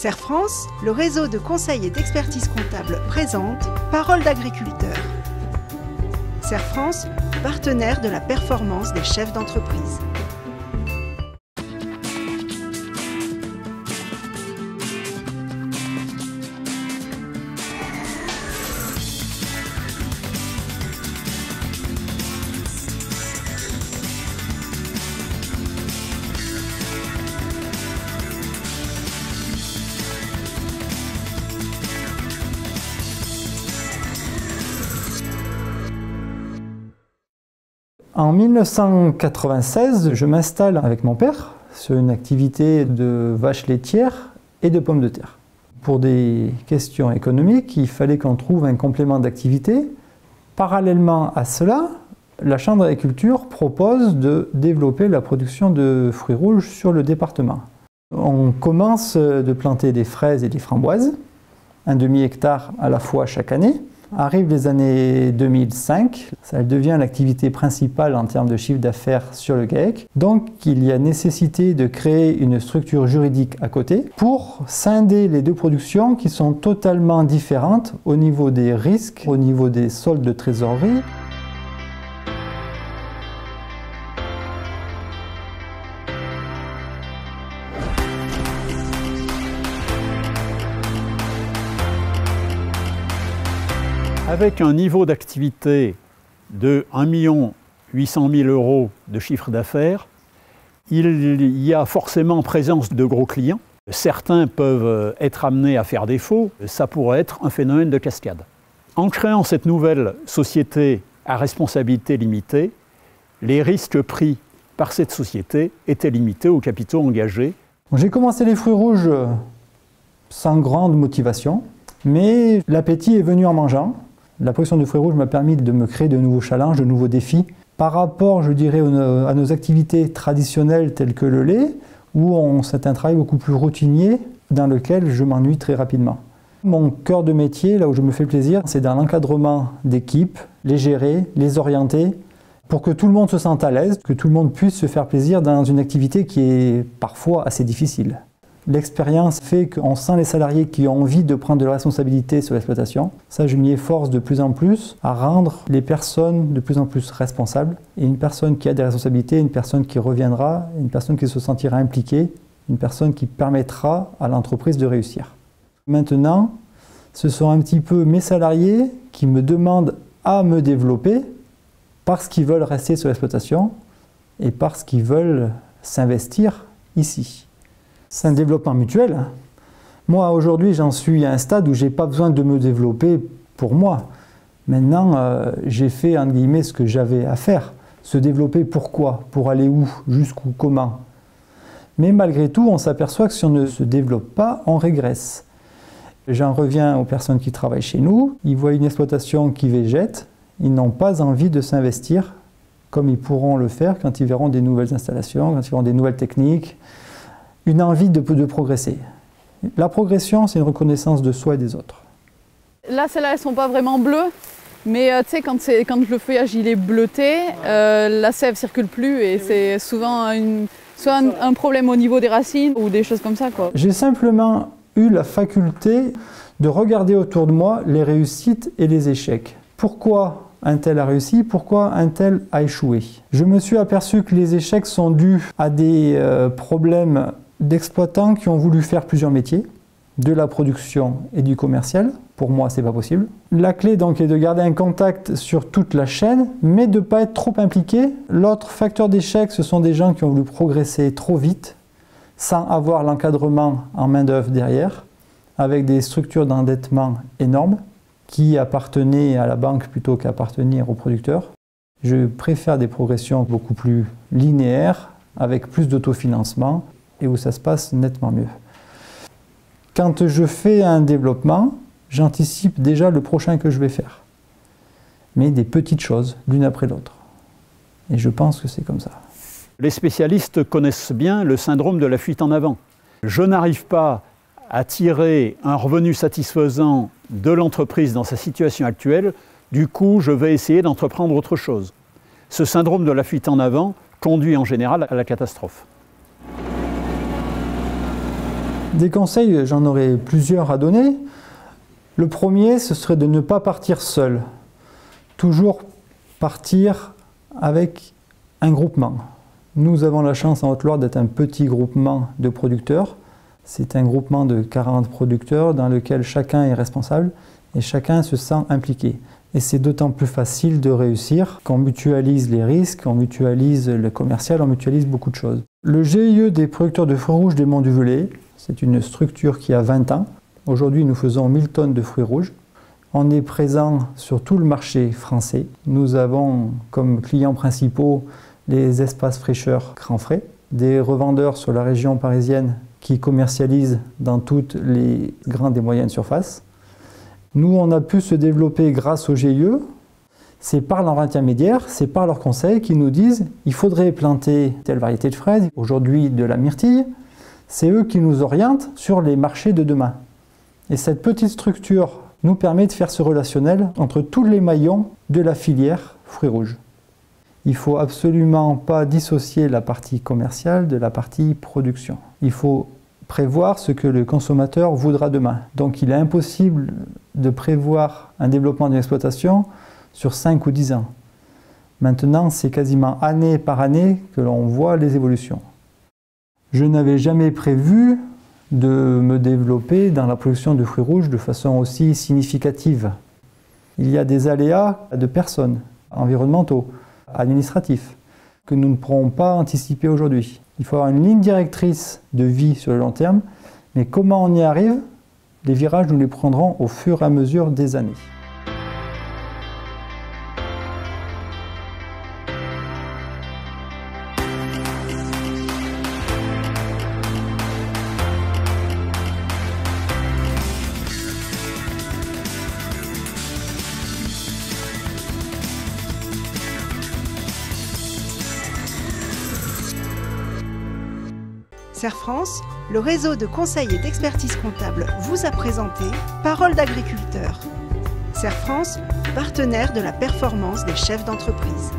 Serre France, le réseau de conseil et d'expertise comptable présente Parole d'agriculteur. Serre France, partenaire de la performance des chefs d'entreprise. En 1996, je m'installe avec mon père sur une activité de vaches laitières et de pommes de terre. Pour des questions économiques, il fallait qu'on trouve un complément d'activité. Parallèlement à cela, la Chambre d'agriculture propose de développer la production de fruits rouges sur le département. On commence de planter des fraises et des framboises, un demi-hectare à la fois chaque année. Arrivent les années 2005, ça devient l'activité principale en termes de chiffre d'affaires sur le GAEC. Donc il y a nécessité de créer une structure juridique à côté pour scinder les deux productions qui sont totalement différentes au niveau des risques, au niveau des soldes de trésorerie. Avec un niveau d'activité de 1 800 000 € de chiffre d'affaires, il y a forcément présence de gros clients. Certains peuvent être amenés à faire défaut, ça pourrait être un phénomène de cascade. En créant cette nouvelle société à responsabilité limitée, les risques pris par cette société étaient limités aux capitaux engagés. J'ai commencé les fruits rouges sans grande motivation, mais l'appétit est venu en mangeant. La production de fruits rouges m'a permis de me créer de nouveaux challenges, de nouveaux défis. Par rapport, je dirais, à nos activités traditionnelles telles que le lait, où c'est un travail beaucoup plus routinier, dans lequel je m'ennuie très rapidement. Mon cœur de métier, là où je me fais plaisir, c'est dans l'encadrement d'équipes, les gérer, les orienter, pour que tout le monde se sente à l'aise, que tout le monde puisse se faire plaisir dans une activité qui est parfois assez difficile. L'expérience fait qu'on sent les salariés qui ont envie de prendre de la responsabilité sur l'exploitation. Ça, je m'y efforce de plus en plus à rendre les personnes de plus en plus responsables. Et une personne qui a des responsabilités, une personne qui reviendra, une personne qui se sentira impliquée, une personne qui permettra à l'entreprise de réussir. Maintenant, ce sont un petit peu mes salariés qui me demandent à me développer parce qu'ils veulent rester sur l'exploitation et parce qu'ils veulent s'investir ici. C'est un développement mutuel. Moi, aujourd'hui, j'en suis à un stade où je n'ai pas besoin de me développer pour moi. Maintenant, j'ai fait, entre guillemets, ce que j'avais à faire. Se développer pourquoi? Pour aller où? Jusqu'où? Comment? Mais malgré tout, on s'aperçoit que si on ne se développe pas, on régresse. J'en reviens aux personnes qui travaillent chez nous. Ils voient une exploitation qui végète. Ils n'ont pas envie de s'investir comme ils pourront le faire quand ils verront des nouvelles installations, quand ils verront des nouvelles techniques. Une envie de progresser. La progression, c'est une reconnaissance de soi et des autres. Là, celles-là, elles ne sont pas vraiment bleues, mais tu sais, quand le feuillage il est bleuté, la sève ne circule plus et c'est souvent soit un problème au niveau des racines ou des choses comme ça, quoi. J'ai simplement eu la faculté de regarder autour de moi les réussites et les échecs. Pourquoi un tel a réussi, pourquoi un tel a échoué? Je me suis aperçu que les échecs sont dus à des problèmes d'exploitants qui ont voulu faire plusieurs métiers, de la production et du commercial. Pour moi, ce n'est pas possible. La clé donc est de garder un contact sur toute la chaîne, mais de ne pas être trop impliqué. L'autre facteur d'échec, ce sont des gens qui ont voulu progresser trop vite, sans avoir l'encadrement en main-d'œuvre derrière, avec des structures d'endettement énormes, qui appartenaient à la banque plutôt qu'appartenir aux producteurs. Je préfère des progressions beaucoup plus linéaires, avec plus d'autofinancement, et où ça se passe nettement mieux. Quand je fais un développement, j'anticipe déjà le prochain que je vais faire. Mais des petites choses, l'une après l'autre. Et je pense que c'est comme ça. Les spécialistes connaissent bien le syndrome de la fuite en avant. Je n'arrive pas à tirer un revenu satisfaisant de l'entreprise dans sa situation actuelle, du coup, je vais essayer d'entreprendre autre chose. Ce syndrome de la fuite en avant conduit en général à la catastrophe. Des conseils, j'en aurais plusieurs à donner. Le premier, ce serait de ne pas partir seul. Toujours partir avec un groupement. Nous avons la chance en Haute-Loire d'être un petit groupement de producteurs. C'est un groupement de 40 producteurs dans lequel chacun est responsable et chacun se sent impliqué. Et c'est d'autant plus facile de réussir qu'on mutualise les risques, on mutualise le commercial, on mutualise beaucoup de choses. Le GIE des producteurs de fruits rouges des Monts du Velay, c'est une structure qui a 20 ans. Aujourd'hui, nous faisons 1000 tonnes de fruits rouges. On est présent sur tout le marché français. Nous avons comme clients principaux les espaces fraîcheurs Grand Frais, des revendeurs sur la région parisienne qui commercialisent dans toutes les grandes et moyennes surfaces. Nous, on a pu se développer grâce au GIE. C'est par leur intermédiaire, c'est par leurs conseils qu'ils nous disent il faudrait planter telle variété de fraises, aujourd'hui de la myrtille. C'est eux qui nous orientent sur les marchés de demain. Et cette petite structure nous permet de faire ce relationnel entre tous les maillons de la filière fruits rouges. Il ne faut absolument pas dissocier la partie commerciale de la partie production. Il faut prévoir ce que le consommateur voudra demain. Donc il est impossible de prévoir un développement d'une exploitation sur 5 ou 10 ans. Maintenant, c'est quasiment année par année que l'on voit les évolutions. Je n'avais jamais prévu de me développer dans la production de fruits rouges de façon aussi significative. Il y a des aléas de personnes, environnementaux, administratifs, que nous ne pourrons pas anticiper aujourd'hui. Il faut avoir une ligne directrice de vie sur le long terme, mais comment on y arrive, les virages nous les prendrons au fur et à mesure des années. Serre France, le réseau de conseils et d'expertise comptable vous a présenté Parole d'agriculteur. Serre France, partenaire de la performance des chefs d'entreprise.